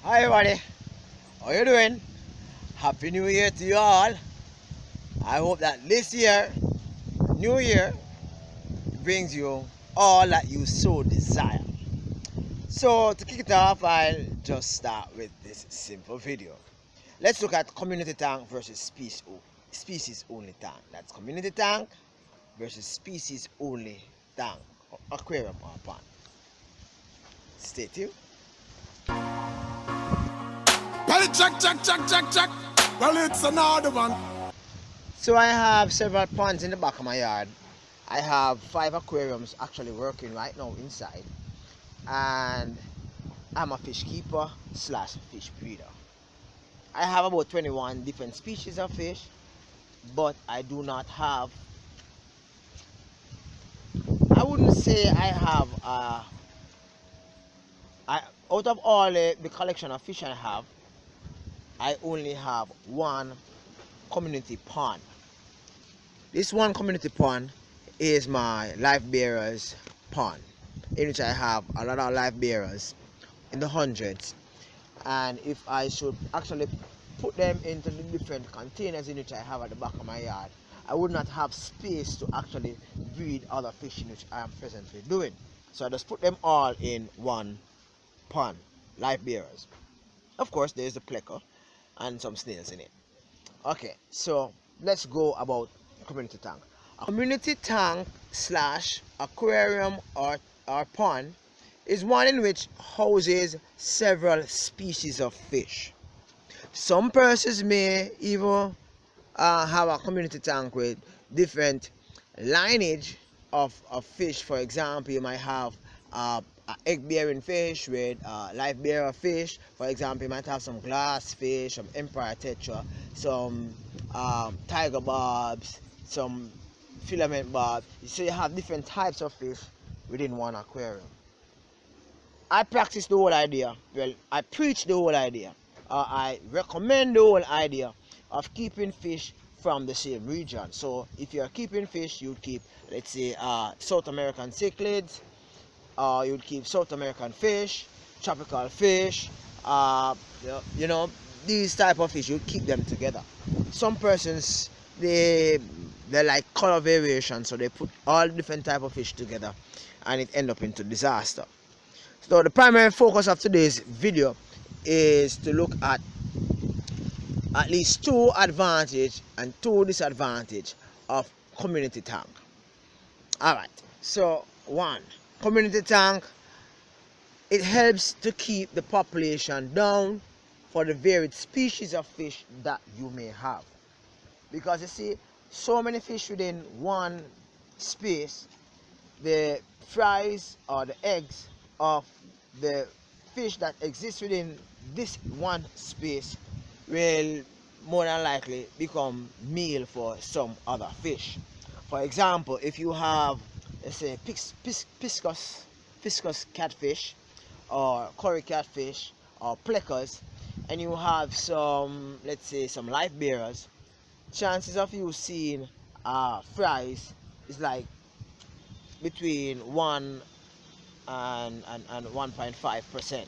Hi everybody, how you doing? Happy New Year to you all. I hope that this year, New Year, brings you all that you so desire. So to kick it off, I'll just start with this simple video. Let's look at community tank versus species only tank. That's community tank versus species only tank, aquarium or pond. Stay tuned. Well, check. Well, it's another one. So I have several ponds in the back of my yard. I have 5 aquariums actually working right now inside, and I'm a fish keeper slash fish breeder. I have about 21 different species of fish, but I do not have, I wouldn't say I have out of all the collection of fish I have, I only have one community pond. This one community pond is my life bearers pond, in which I have a lot of life bearers in the hundreds, and if I should actually put them into the different containers in which I have at the back of my yard, I would not have space to actually breed other fish, in which I am presently doing. So I just put them all in one pond, life bearers. Of course, there's the plecker and some snails in it. Okay, so let's go about community tank. A community tank slash aquarium or pond is one in which houses several species of fish. Some persons may even have a community tank with different lineage of fish. For example, you might have egg-bearing fish with life-bearer fish. For example, you might have some glass fish, some emperor tetra, some tiger barbs, some filament barb. So you have different types of fish within one aquarium. I practice the whole idea. Well, I preach the whole idea. I recommend the whole idea of keeping fish from the same region. So if you're keeping fish, you keep, let's say, South American cichlids, you would keep South American fish, tropical fish, you know, these type of fish, you keep them together. Some persons, they like color variation, so they put all different type of fish together and it end up into disaster. So the primary focus of today's video is to look at least 2 advantages and 2 disadvantages of community tank. Alright, so 1, community tank, it helps to keep the population down for the varied species of fish that you may have. Because you see, so many fish within one space, the fries or the eggs of the fish that exist within this one space will more than likely become meal for some other fish. For example, if you have, let's say, piscus catfish or curry catfish or pleckers, and you have some, let's say, some life bearers, chances of you seeing fries is like between 1 and 1.5%,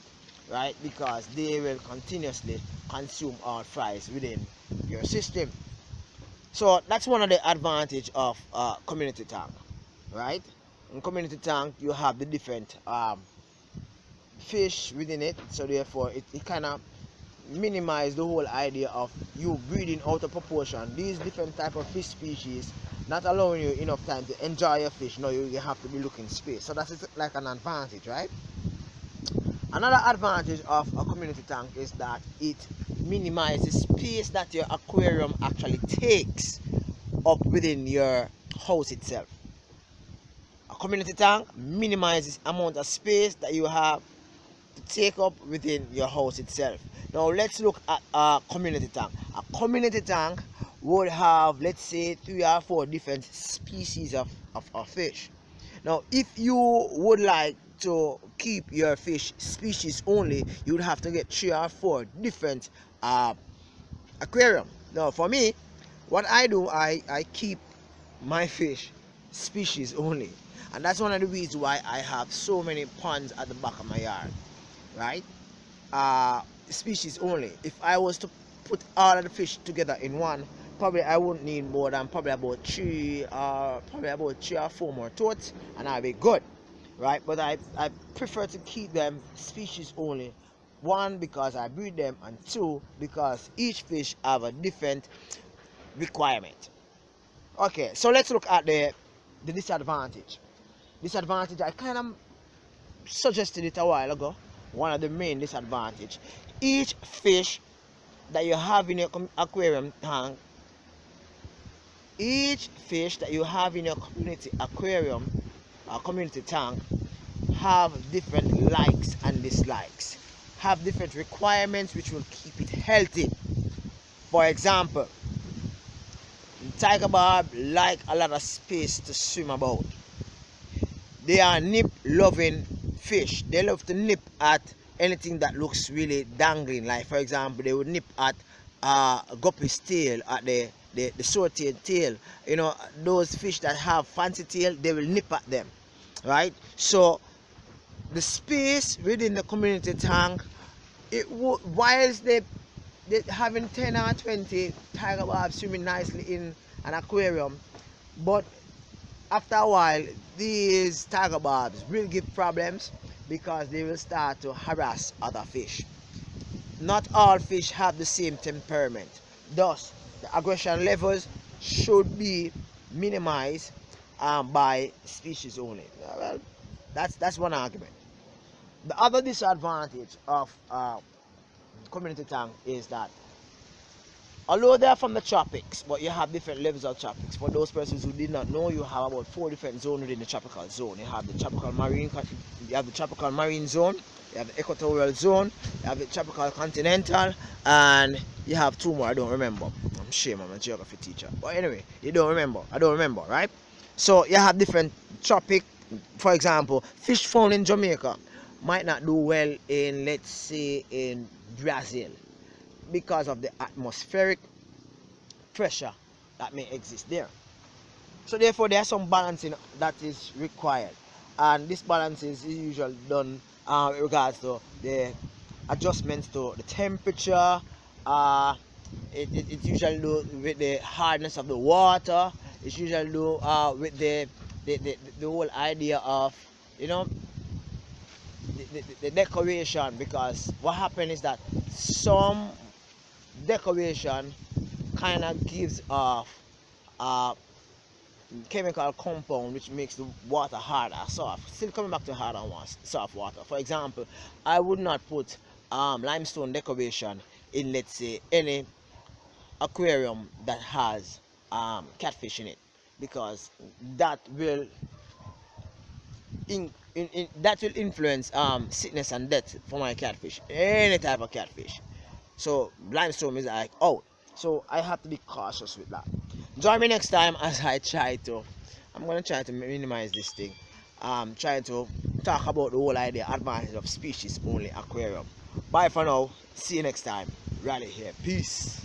right? Because they will continuously consume all fries within your system. So that's one of the advantage of community tank, right? In community tank, you have the different fish within it, so therefore it kind of minimize the whole idea of you breeding out of proportion these different type of fish species, not allowing you enough time to enjoy your fish. No, you have to be looking space. So that's like an advantage, right? Another advantage of a community tank is that it minimizes space that your aquarium actually takes up within your house itself. A community tank minimizes amount of space that you have to take up within your house itself. Now let's look at a community tank. A community tank would have, let's say, 3 or 4 different species of fish. Now if you would like to keep your fish species only, you would have to get 3 or 4 different aquarium. Now for me, what I do, I keep my fish species only, and that's one of the reasons why I have so many ponds at the back of my yard, right? species only. If I was to put all of the fish together in one, probably I wouldn't need more than probably about three or four more totes, and I'll be good, right? But I prefer to keep them species only. One, because I breed them, and two, because each fish have a different requirement. Okay, so let's look at the disadvantage. Disadvantage, I kind of suggested it a while ago. One of the main disadvantage: each fish that you have in your aquarium tank, each fish that you have in your community aquarium or community tank have different likes and dislikes, have different requirements which will keep it healthy. For example, tiger barb like a lot of space to swim about. They are nip loving fish. They love to nip at anything that looks really dangling. Like for example, they would nip at a guppy's tail, at the swordtail tail. You know, those fish that have fancy tail, they will nip at them, right? So the space within the community tank, whilst they having 10 or 20 tiger barbs swimming nicely in an aquarium, but after a while these tiger barbs will give problems because they will start to harass other fish. Not all fish have the same temperament, thus the aggression levels should be minimized by species only. Well, that's one argument. The other disadvantage of community tank is that although they are from the tropics, but you have different levels of tropics. For those persons who did not know, you have about 4 different zones within the tropical zone. You have the tropical marine zone, you have the equatorial zone, you have the tropical continental, and you have 2 more I don't remember. I'm shame, I'm a geography teacher. But anyway, I don't remember, right? So you have different tropic. For example, fish found in Jamaica might not do well in, let's say, in Brazil, because of the atmospheric pressure that may exist there. So therefore there's some balancing that is required, and this balance is usually done in regards to the adjustments to the temperature. It's usually do with the hardness of the water. It's usually do with the whole idea of, you know, the decoration, because what happens is that some decoration kind of gives off a chemical compound which makes the water hard or soft. Still coming back to hard and soft water. For example, I would not put limestone decoration in, let's say, any aquarium that has catfish in it, because that will influence sickness and death for my catfish, any type of catfish. So limestone is like out. So I have to be cautious with that. Join me next time as I'm gonna try to minimize this thing. Trying to talk about the whole idea, advantage of species only aquarium. Bye for now. See you next time. Rally here. Peace.